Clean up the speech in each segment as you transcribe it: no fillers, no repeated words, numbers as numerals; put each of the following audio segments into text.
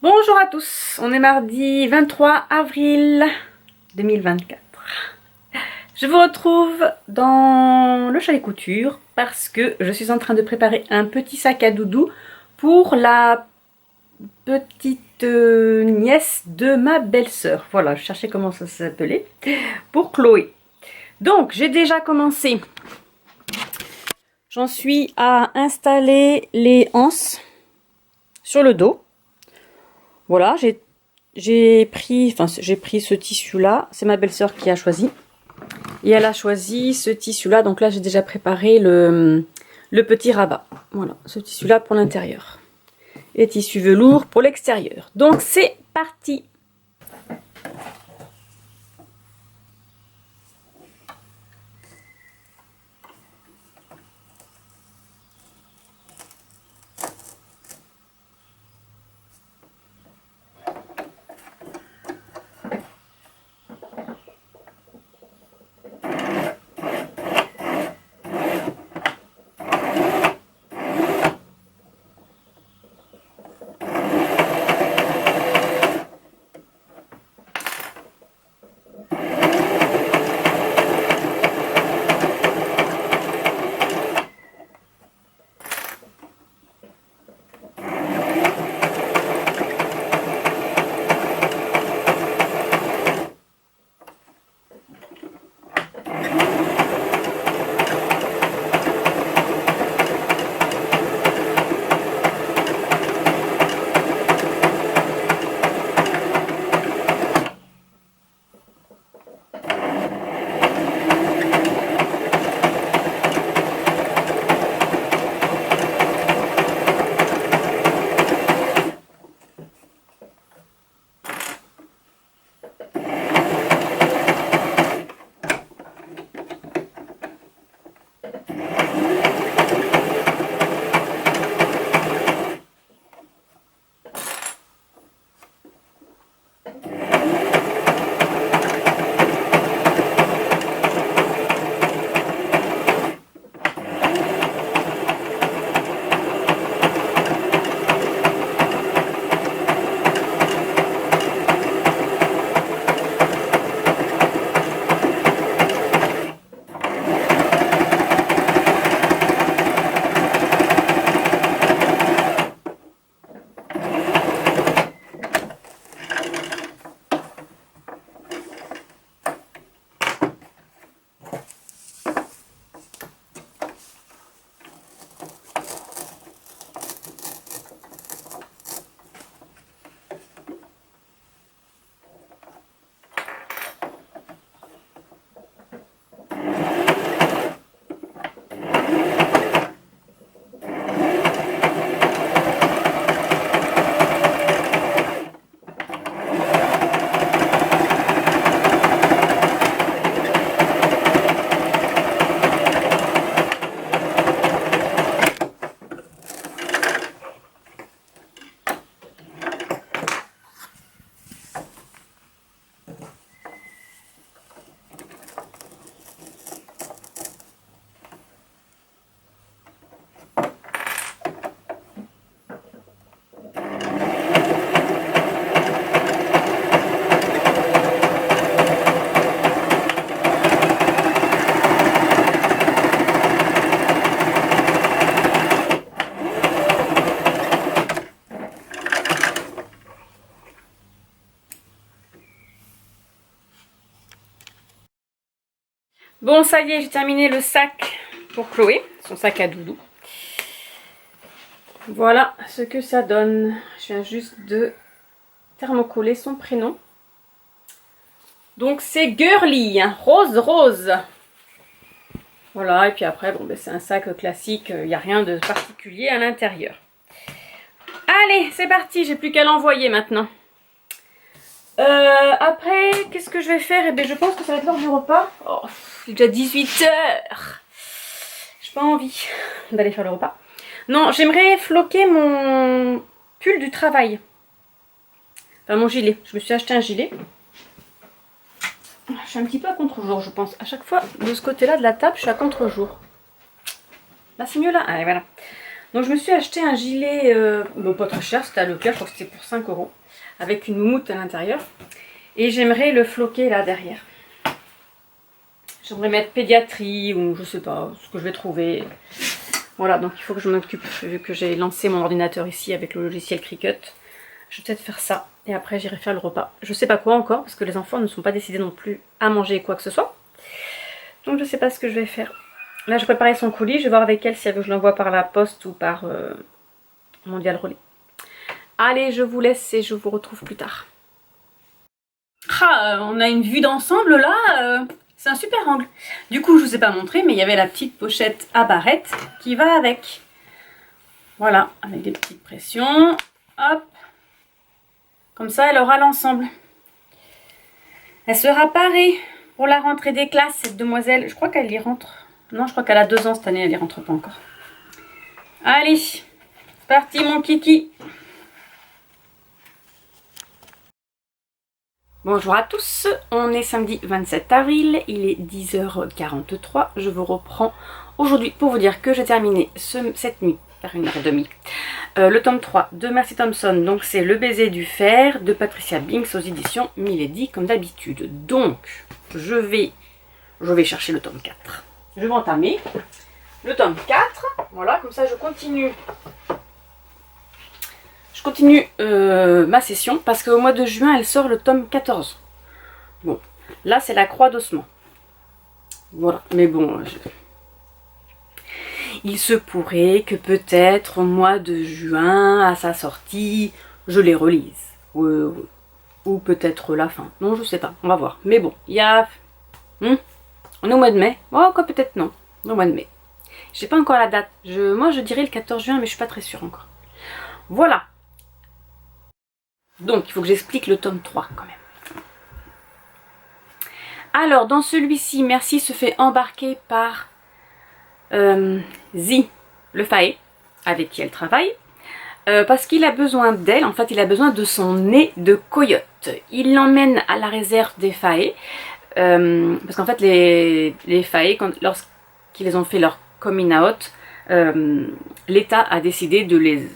Bonjour à tous, on est mardi 23 avril 2024. Je vous retrouve dans le chalet couture parce que je suis en train de préparer un petit sac à doudou pour la petite nièce de ma belle-sœur. Voilà, je cherchais comment ça s'appelait, pour Chloé. Donc, j'ai déjà commencé. J'en suis à installer les anses sur le dos. Voilà, j'ai pris ce tissu là, c'est ma belle-sœur qui a choisi. Et elle a choisi ce tissu là, donc là j'ai déjà préparé le petit rabat. Voilà, ce tissu là pour l'intérieur. Et tissu velours pour l'extérieur. Donc c'est parti! Bon, ça y est, j'ai terminé le sac pour Chloé, son sac à doudou. Voilà ce que ça donne. Je viens juste de thermocoller son prénom. Donc c'est Girly, hein, rose rose. Voilà, et puis après, bon, ben, c'est un sac classique, il n'y a rien de particulier à l'intérieur. Allez, c'est parti, j'ai plus qu'à l'envoyer maintenant. Après, qu'est-ce que je vais faire? Eh bien, je pense que ça va être l'heure du repas. Oh, il est déjà 18 h. J'ai pas envie d'aller faire le repas. Non, j'aimerais floquer mon pull du travail. Enfin, mon gilet. Je me suis acheté un gilet. Je suis un petit peu à contre-jour, je pense. À chaque fois, de ce côté-là de la table, je suis à contre-jour. Là, c'est mieux là. Allez, voilà. Donc je me suis acheté un gilet, bon pas très cher, c'était à Leclerc, je crois que c'était pour 5 €, avec une moumoute à l'intérieur. Et j'aimerais le floquer là derrière. J'aimerais mettre pédiatrie ou je sais pas, ce que je vais trouver. Voilà, donc il faut que je m'occupe, vu que j'ai lancé mon ordinateur ici avec le logiciel Cricut. Je vais peut-être faire ça, et après j'irai faire le repas. Je sais pas quoi encore, parce que les enfants ne sont pas décidés non plus à manger quoi que ce soit. Donc je sais pas ce que je vais faire. Là, je préparais son colis, je vais voir avec elle si elle veut que je l'envoie par la poste ou par Mondial Relais. Allez, je vous laisse et je vous retrouve plus tard. Ah, on a une vue d'ensemble là, c'est un super angle. Du coup, je vous ai pas montré, mais il y avait la petite pochette à barrette qui va avec. Voilà, avec des petites pressions. Hop. Comme ça, elle aura l'ensemble. Elle sera parée pour la rentrée des classes, cette demoiselle. Je crois qu'elle y rentre. Non, je crois qu'elle a 2 ans cette année, elle y rentre pas encore. Allez, c'est parti mon kiki. Bonjour à tous, on est samedi 27 avril, il est 10h43. Je vous reprends aujourd'hui pour vous dire que j'ai terminé cette nuit, vers 1h30, le tome 3 de Mercy Thompson. Donc c'est Le baiser du fer de Patricia Binks aux éditions Milady comme d'habitude. Donc je vais chercher le tome 4. Je vais entamer le tome 4. Voilà, comme ça je continue. Ma session parce qu'au mois de juin elle sort le tome 14. Bon, là c'est la croix d'ossement. Voilà, mais bon, il se pourrait que peut-être au mois de juin, à sa sortie, je les relise. Ou peut-être la fin. Non, je sais pas, on va voir. Mais bon, il y a... on est au mois de mai. Oh, quoi, peut-être non. Au mois de mai. J'ai pas encore la date. Moi je dirais le 14 juin, mais je suis pas très sûre encore. Voilà. Donc, il faut que j'explique le tome 3 quand même. Alors, dans celui-ci, Mercy se fait embarquer par Zi, le faé, avec qui elle travaille, parce qu'il a besoin d'elle. En fait, il a besoin de son nez de coyote. Il l'emmène à la réserve des faés, parce qu'en fait, les faés, lorsqu'ils ont fait leur coming out, l'État a décidé de les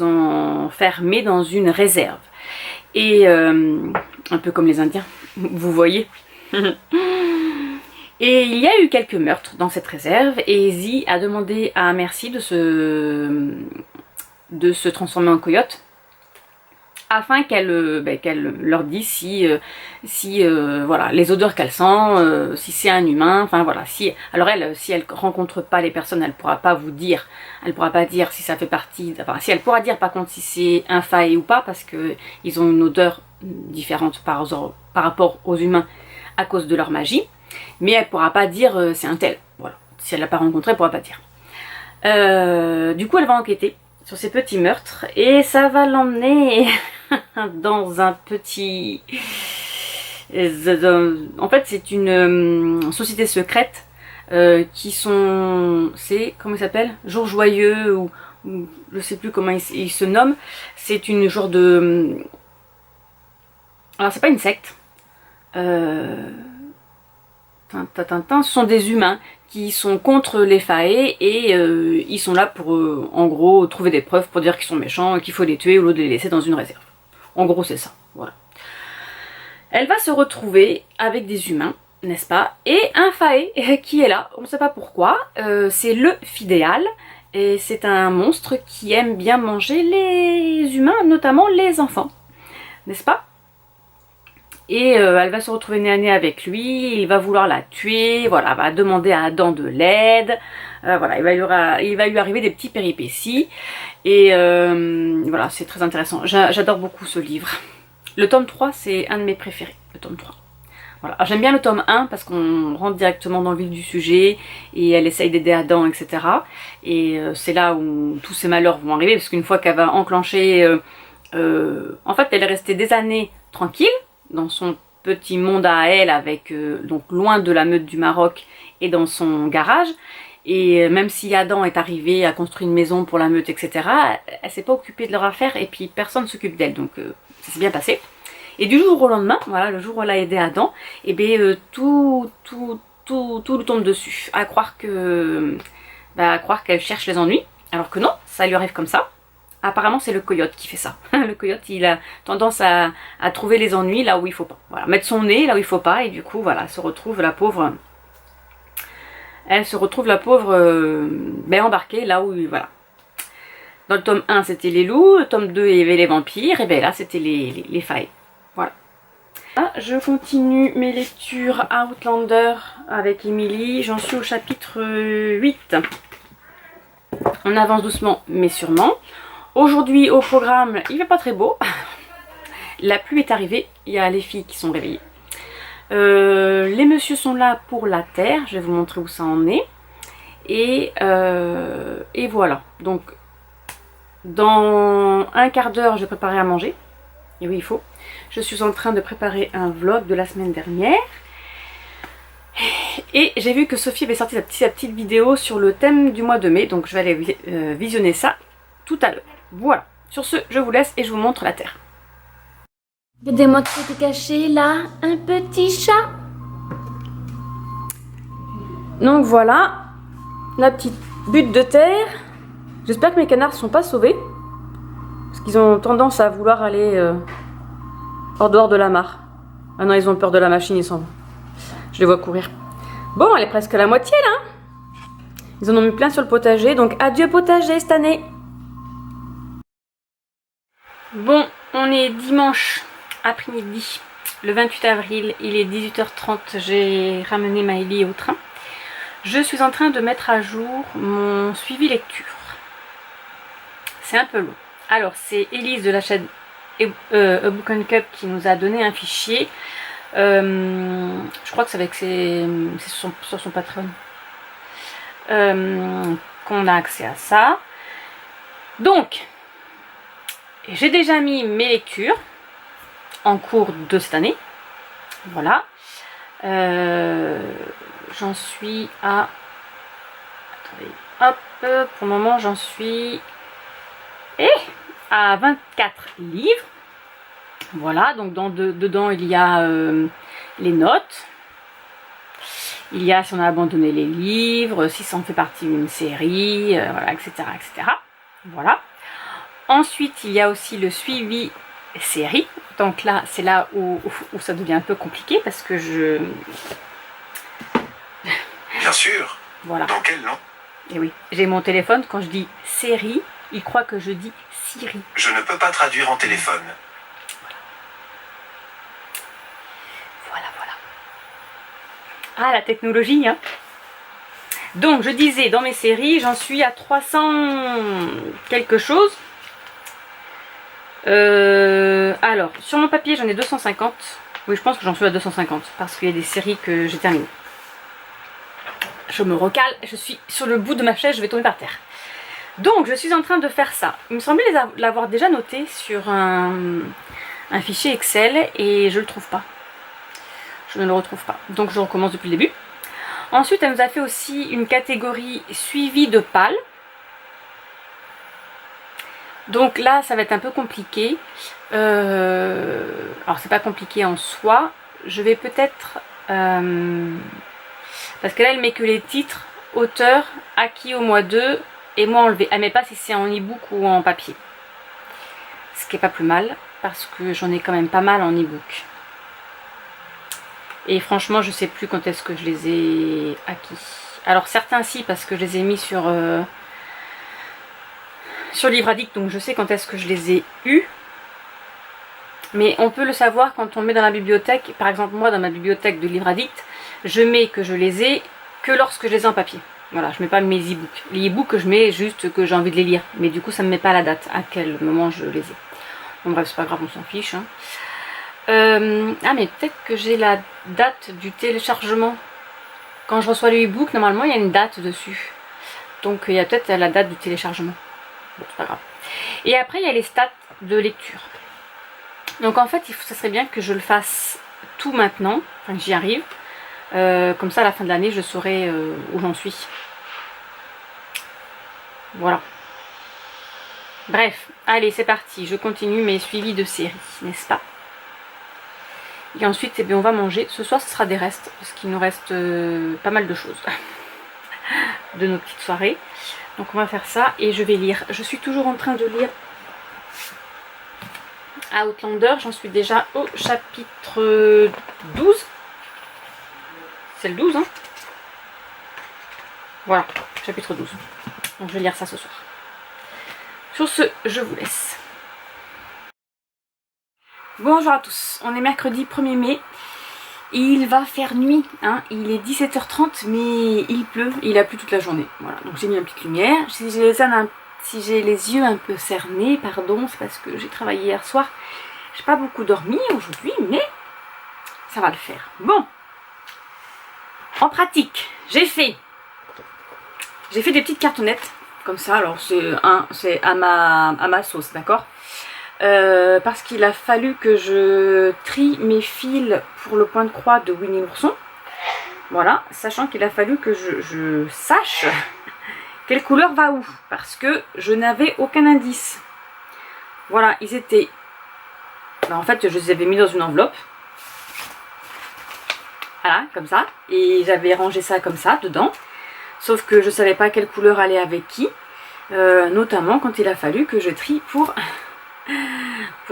enfermés dans une réserve. Et un peu comme les Indiens, vous voyez. Et il y a eu quelques meurtres dans cette réserve et Zi a demandé à Mercy de se transformer en coyote afin qu'elle leur dise si voilà, les odeurs qu'elle sent, si c'est un humain, enfin voilà. Alors elle, si elle rencontre pas les personnes, elle pourra pas vous dire, elle pourra pas dire si ça fait partie, enfin si elle pourra dire par contre si c'est un faé ou pas, parce que ils ont une odeur différente par rapport aux humains à cause de leur magie, mais elle pourra pas dire c'est un tel, voilà. Si elle l'a pas rencontré, elle pourra pas dire. Du coup elle va enquêter sur ces petits meurtres et ça va l'emmener dans un petit... En fait c'est une société secrète qui sont... C'est... Comment il s'appelle? Jour joyeux ou je sais plus comment il se nomme. C'est une genre de... Alors c'est pas une secte. Ce sont des humains qui sont contre les faés et ils sont là pour en gros trouver des preuves pour dire qu'ils sont méchants et qu'il faut les tuer au lieu de les laisser dans une réserve. En gros c'est ça, voilà. Elle va se retrouver avec des humains, n'est-ce pas, et un faé qui est là, on ne sait pas pourquoi, c'est le Fidéal, et c'est un monstre qui aime bien manger les humains, notamment les enfants, n'est-ce pas? Et elle va se retrouver nez à nez avec lui, il va vouloir la tuer, voilà, va demander à Adam de l'aide, voilà, il va lui arriver des petits péripéties, et voilà, c'est très intéressant, j'adore beaucoup ce livre. Le tome 3, c'est un de mes préférés, le tome 3. Voilà. J'aime bien le tome 1 parce qu'on rentre directement dans le vif du sujet et elle essaye d'aider Adam, etc. Et c'est là où tous ces malheurs vont arriver, parce qu'une fois qu'elle va enclencher... en fait, elle est restée des années tranquille, dans son petit monde à elle, avec donc loin de la meute du Maroc et dans son garage. Et même si Adam est arrivé à construire une maison pour la meute, etc., elle s'est pas occupée de leur affaire et puis personne ne s'occupe d'elle, donc ça s'est bien passé. Et du jour au lendemain, voilà, le jour où elle a aidé Adam, et bien tout lui tombe dessus, à croire qu'elle cherche les ennuis. Alors que non, ça lui arrive comme ça. Apparemment c'est le coyote qui fait ça. Le coyote il a tendance à trouver les ennuis là où il faut pas. Voilà, mettre son nez là où il faut pas et du coup voilà, elle se retrouve la pauvre embarquée là où voilà. Dans le tome 1 c'était les loups, le tome 2 il y avait les vampires et bien là c'était les failles. Voilà. Je continue mes lectures Outlander avec Emily, j'en suis au chapitre 8. On avance doucement mais sûrement. Aujourd'hui au programme, il fait pas très beau. La pluie est arrivée, il y a les filles qui sont réveillées. Les messieurs sont là pour la terre, je vais vous montrer où ça en est. Et voilà, donc dans un quart d'heure je vais préparer à manger. Et oui il faut. Je suis en train de préparer un vlog de la semaine dernière. Et j'ai vu que Sophie avait sorti sa petite vidéo sur le thème du mois de mai. Donc je vais aller visionner ça tout à l'heure. Voilà. Sur ce, je vous laisse et je vous montre la terre. Regardez-moi qui était caché là, un petit chat. Donc voilà, la petite butte de terre. J'espère que mes canards ne sont pas sauvés. Parce qu'ils ont tendance à vouloir aller hors dehors de la mare. Ah non, ils ont peur de la machine, ils s'en vont. Je les vois courir. Bon, elle est presque à la moitié là. Ils en ont mis plein sur le potager, donc adieu potager cette année. Bon, on est dimanche après-midi, le 28 avril, il est 18h30, j'ai ramené Maëlie au train. Je suis en train de mettre à jour mon suivi lecture. C'est un peu long. Alors, c'est Élise de la chaîne A Book and Cup qui nous a donné un fichier. Je crois que c'est avec sur son Patreon qu'on a accès à ça. Donc, j'ai déjà mis mes lectures en cours de cette année. Voilà. J'en suis à... Attendez, hop, pour le moment j'en suis à 24 livres. Voilà, donc dedans il y a les notes. Il y a si on a abandonné les livres, si ça en fait partie d'une série, voilà, etc., etc. Voilà. Ensuite, il y a aussi le suivi série. Donc là, c'est là où ça devient un peu compliqué parce que je... Bien sûr. Voilà. Dans quelle langue? Et oui, j'ai mon téléphone, quand je dis série, il croit que je dis Siri. Je ne peux pas traduire en téléphone. Voilà. Ah, la technologie, hein. Donc, je disais, dans mes séries, j'en suis à 300 quelque chose. Alors, sur mon papier, j'en ai 250. Oui, je pense que j'en suis à 250 parce qu'il y a des séries que j'ai terminées. Je me recale, je suis sur le bout de ma chaise, je vais tomber par terre. Donc, je suis en train de faire ça. Il me semblait l'avoir déjà noté sur un fichier Excel et je ne le trouve pas. Je ne le retrouve pas. Donc, je recommence depuis le début. Ensuite, elle nous a fait aussi une catégorie suivi de pales. Donc là, ça va être un peu compliqué. Alors, c'est pas compliqué en soi. Je vais peut-être... parce que là, elle met que les titres, auteur, acquis au mois 2 et mois enlevé. Elle met pas si c'est en e-book ou en papier. Ce qui est pas plus mal, parce que j'en ai quand même pas mal en e-book. Et franchement, je sais plus quand est-ce que je les ai acquis. Alors certains si, parce que je les ai mis sur Livre Addict, donc je sais quand est-ce que je les ai eus. Mais on peut le savoir quand on met dans la bibliothèque. Par exemple, moi dans ma bibliothèque de Livre Addict, je mets que je les ai que lorsque je les ai en papier. Voilà, je mets pas mes e-books. Les e-books que je mets juste que j'ai envie de les lire. Mais du coup, ça me met pas la date à quel moment je les ai. Bon bref, c'est pas grave, on s'en fiche. Hein. Ah mais peut-être que j'ai la date du téléchargement. Quand je reçois le e-book, normalement il y a une date dessus. Donc il y a peut-être la date du téléchargement. Bon, c'est pas grave. Et après il y a les stats de lecture. Donc en fait, ça serait bien que je le fasse tout maintenant, enfin que j'y arrive. Comme ça à la fin de l'année je saurai où j'en suis. Voilà. Bref, allez c'est parti, je continue mes suivis de séries, n'est-ce pas? Et ensuite, eh bien, on va manger. Ce soir, ce sera des restes, parce qu'il nous reste pas mal de choses. de nos petites soirées. Donc on va faire ça et je vais lire. Je suis toujours en train de lire Outlander, j'en suis déjà au chapitre 12. C'est le 12, hein? Voilà, chapitre 12. Donc je vais lire ça ce soir. Sur ce, je vous laisse. Bonjour à tous, on est mercredi 1er mai. Il va faire nuit, hein. Il est 17h30 mais il pleut, il a plu toute la journée. Voilà, donc j'ai mis une petite lumière. Si j'ai les yeux un peu cernés, pardon, c'est parce que j'ai travaillé hier soir. J'ai pas beaucoup dormi aujourd'hui, mais ça va le faire. Bon, en pratique, j'ai fait des petites cartonnettes, comme ça, alors c'est à ma sauce, d'accord? Parce qu'il a fallu que je trie mes fils pour le point de croix de Winnie l'ourson. Voilà, sachant qu'il a fallu que je sache quelle couleur va où, parce que je n'avais aucun indice. Voilà, ils étaient... Ben, en fait, je les avais mis dans une enveloppe. Voilà, comme ça. Et j'avais rangé ça comme ça, dedans. Sauf que je ne savais pas quelle couleur allait avec qui. Notamment quand il a fallu que je trie pour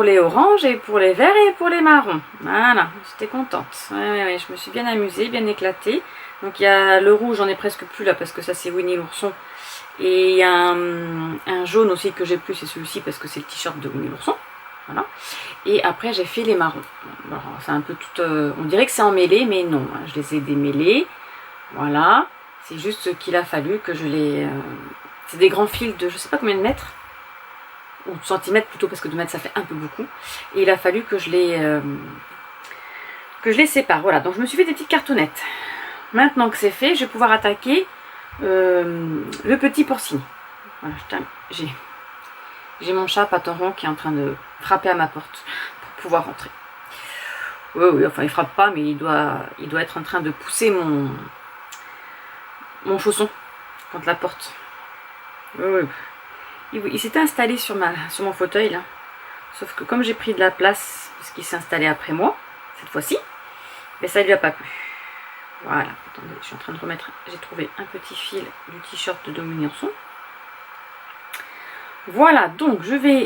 les oranges et pour les verts et pour les marrons. Voilà, j'étais contente. Ouais, je me suis bien amusée, bien éclatée. Donc il y a le rouge, j'en ai presque plus là parce que ça c'est Winnie l'ourson. Et il y a un jaune aussi que j'ai plus, c'est celui-ci parce que c'est le t-shirt de Winnie l'ourson. Voilà. Et après j'ai fait les marrons. Alors c'est un peu tout... on dirait que c'est emmêlé, mais non. Je les ai démêlés. Voilà. C'est juste qu'il a fallu que je les... c'est des grands fils de je sais pas combien de mètres. Ou de centimètres plutôt, parce que de mètres ça fait un peu beaucoup. Et il a fallu que je les sépare. Voilà, donc je me suis fait des petites cartonnettes. Maintenant que c'est fait, je vais pouvoir attaquer le petit porcini. Voilà, j'ai mon chat Patoron qui est en train de frapper à ma porte pour pouvoir rentrer. Oui, enfin il frappe pas, mais il doit être en train de pousser mon chausson contre la porte. Oui. Il s'était installé sur mon fauteuil là. Sauf que comme j'ai pris de la place, parce qu'il s'est installé après moi, cette fois-ci, mais ça lui a pas plu. Voilà, attendez, je suis en train de remettre, j'ai trouvé un petit fil du t-shirt de Winnie l'ourson. Voilà, donc je vais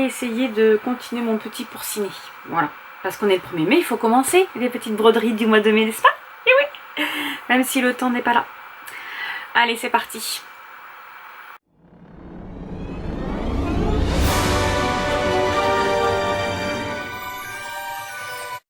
essayer de continuer mon petit porcinet. Voilà, parce qu'on est le 1er mai, il faut commencer les petites broderies du mois de mai, n'est-ce pas? Et oui, même si le temps n'est pas là. Allez, c'est parti.